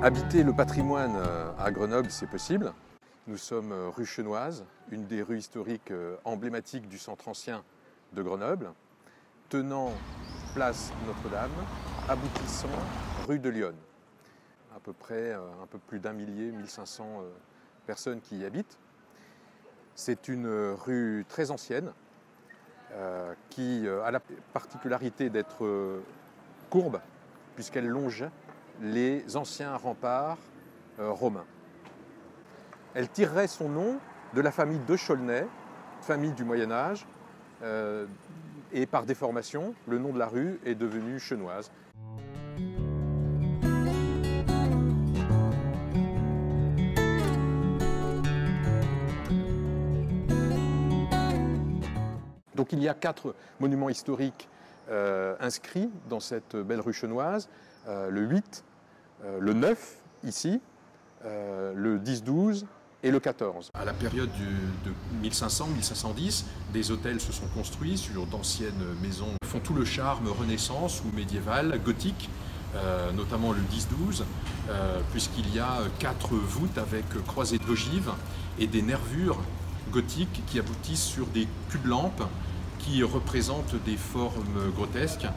Habiter le patrimoine à Grenoble, c'est possible. Nous sommes rue Chenoise, une des rues historiques emblématiques du centre ancien de Grenoble, tenant place Notre-Dame, aboutissant rue de Lyon. À peu près un peu plus d'1 millier, 1500 personnes qui y habitent. C'est une rue très ancienne qui a la particularité d'être courbe puisqu'elle longe les anciens remparts romains. Elle tirerait son nom de la famille de Chaulnay, famille du Moyen-Âge, et par déformation, le nom de la rue est devenu Chenoise. Donc il y a 4 monuments historiques inscrits dans cette belle rue Chenoise, le 8, le 9 ici, le 10-12 et le 14. À la période de 1500-1510, des hôtels se sont construits sur d'anciennes maisons qui font tout le charme renaissance ou médiéval, gothique, notamment le 10-12, puisqu'il y a 4 voûtes avec croisées d'ogives et des nervures gothiques qui aboutissent sur des cubes-lampes qui représentent des formes grotesques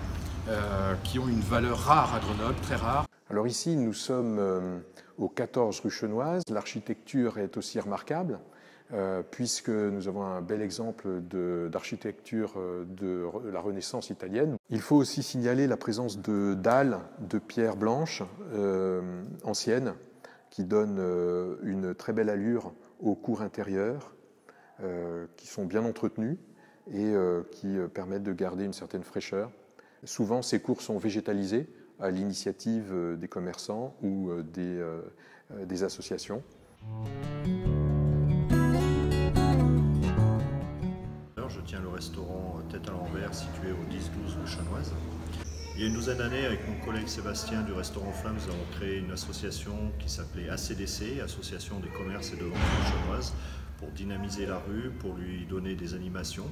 qui ont une valeur rare à Grenoble, très rare. Alors ici, nous sommes au 14 rue Chenoise. L'architecture est aussi remarquable puisque nous avons un bel exemple d'architecture de la Renaissance italienne. Il faut aussi signaler la présence de dalles de pierre blanche anciennes qui donnent une très belle allure aux cours intérieures qui sont bien entretenues et qui permettent de garder une certaine fraîcheur. Souvent, ces cours sont végétalisés à l'initiative des commerçants ou des associations. Je tiens le restaurant Tête à l'envers situé au 10-12 rue Chenoise. Il y a une douzaine d'années, avec mon collègue Sébastien du restaurant Flamme, nous avons créé une association qui s'appelait ACDC, Association des commerces et de ventes de Chenoise, pour dynamiser la rue, pour lui donner des animations.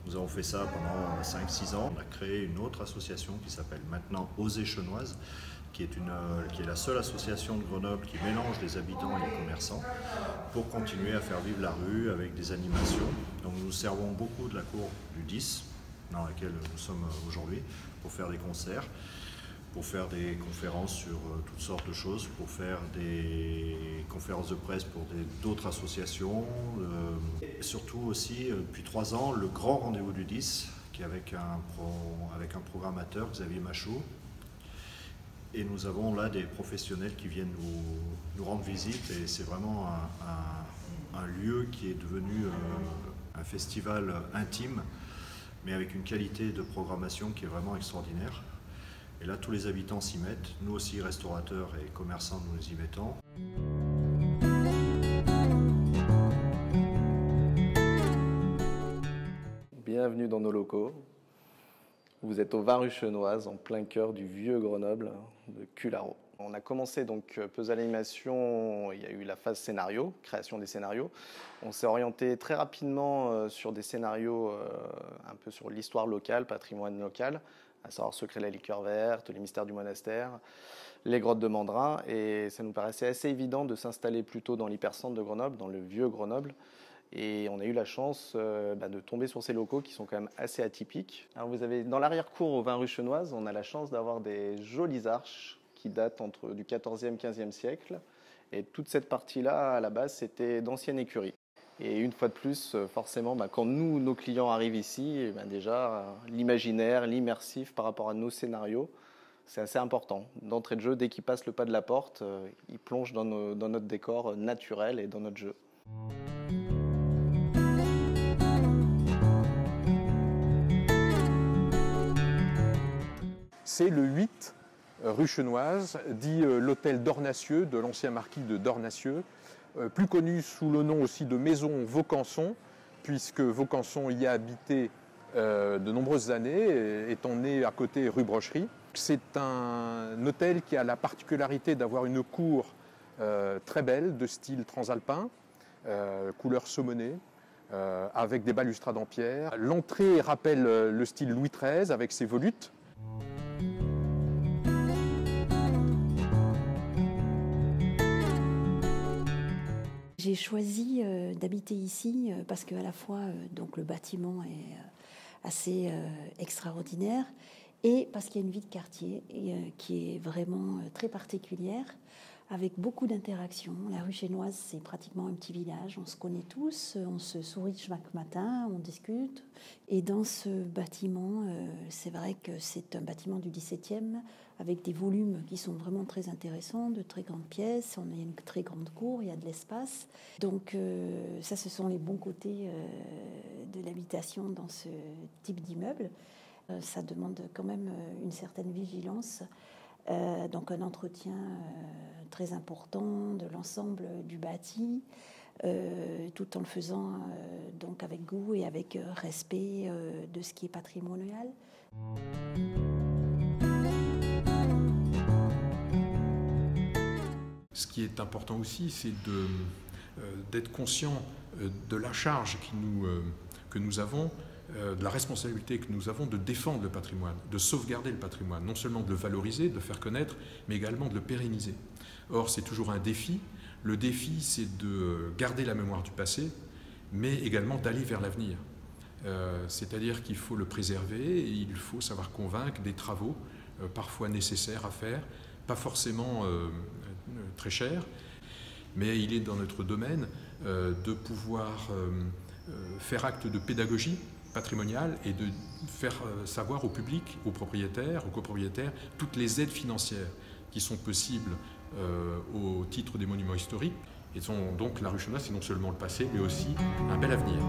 Nous avons fait ça pendant 5-6 ans. On a créé une autre association qui s'appelle maintenant Oser Chenoise, qui est la seule association de Grenoble qui mélange les habitants et les commerçants pour continuer à faire vivre la rue avec des animations. Donc nous nous servons beaucoup de la cour du 10, dans laquelle nous sommes aujourd'hui, pour faire des concerts, pour faire des conférences sur toutes sortes de choses, pour faire des conférences de presse pour d'autres associations. Et surtout aussi, depuis 3 ans, le grand rendez-vous du 10, qui est avec un programmateur, Xavier Machaut. Et nous avons là des professionnels qui viennent nous rendre visite et c'est vraiment un lieu qui est devenu un festival intime, mais avec une qualité de programmation qui est vraiment extraordinaire. Et là, tous les habitants s'y mettent, nous aussi, restaurateurs et commerçants, nous y mettons. Bienvenue dans nos locaux. Vous êtes au 20 rue Chenoise, en plein cœur du vieux Grenoble de Cularo. On a commencé donc Puzzle Animation, il y a eu la phase scénario, création des scénarios. On s'est orienté très rapidement sur des scénarios un peu sur l'histoire locale, patrimoine local, à savoir Secret de la liqueur verte, les mystères du monastère, les grottes de Mandrin. Et ça nous paraissait assez évident de s'installer plutôt dans l'hypercentre de Grenoble, dans le vieux Grenoble. Et on a eu la chance de tomber sur ces locaux qui sont quand même assez atypiques. Alors vous avez dans l'arrière-cour au 20 rue Chenoise, on a la chance d'avoir des jolies arches qui datent du 14e, 15e siècle. Et toute cette partie-là, à la base, c'était d'anciennes écuries. Et une fois de plus, forcément, quand nos clients arrivent ici, déjà, l'imaginaire, l'immersif par rapport à nos scénarios, c'est assez important. D'entrée de jeu, dès qu'ils passent le pas de la porte, ils plongent dans notre décor naturel et dans notre jeu. C'est le 8 rue Chenoise, dit l'hôtel d'Ornacieux, de l'ancien marquis de Dornacieux, plus connu sous le nom aussi de maison Vaucanson, puisque Vaucanson y a habité de nombreuses années, étant né à côté rue Brocherie. C'est un hôtel qui a la particularité d'avoir une cour très belle, de style transalpin, couleur saumonée, avec des balustrades en pierre. L'entrée rappelle le style Louis XIII avec ses volutes. J'ai choisi d'habiter ici parce qu'à la fois donc le bâtiment est assez extraordinaire et parce qu'il y a une vie de quartier qui est vraiment très particulière, avec beaucoup d'interactions. La rue Chénoise, c'est pratiquement un petit village, on se connaît tous, on se sourit chaque matin, on discute. Et dans ce bâtiment, c'est vrai que c'est un bâtiment du XVIIe, avec des volumes qui sont vraiment très intéressants, de très grandes pièces, on a une très grande cour, il y a de l'espace. Donc ça, ce sont les bons côtés de l'habitation dans ce type d'immeuble. Ça demande quand même une certaine vigilance. Donc un entretien très important de l'ensemble du bâti, tout en le faisant donc avec goût et avec respect de ce qui est patrimonial. Ce qui est important aussi, c'est d'être conscient de la charge que nous avons, de la responsabilité que nous avons de défendre le patrimoine, de sauvegarder le patrimoine, non seulement de le valoriser, de le faire connaître, mais également de le pérenniser. Or, c'est toujours un défi. Le défi, c'est de garder la mémoire du passé, mais également d'aller vers l'avenir. C'est-à-dire qu'il faut le préserver et il faut savoir convaincre des travaux parfois nécessaires à faire, pas forcément très chers, mais il est dans notre domaine de pouvoir faire acte de pédagogie patrimoniale et de faire savoir au public, aux propriétaires, aux copropriétaires, toutes les aides financières qui sont possibles au titre des monuments historiques. Et donc la rue Chénoise, c'est non seulement le passé, mais aussi un bel avenir.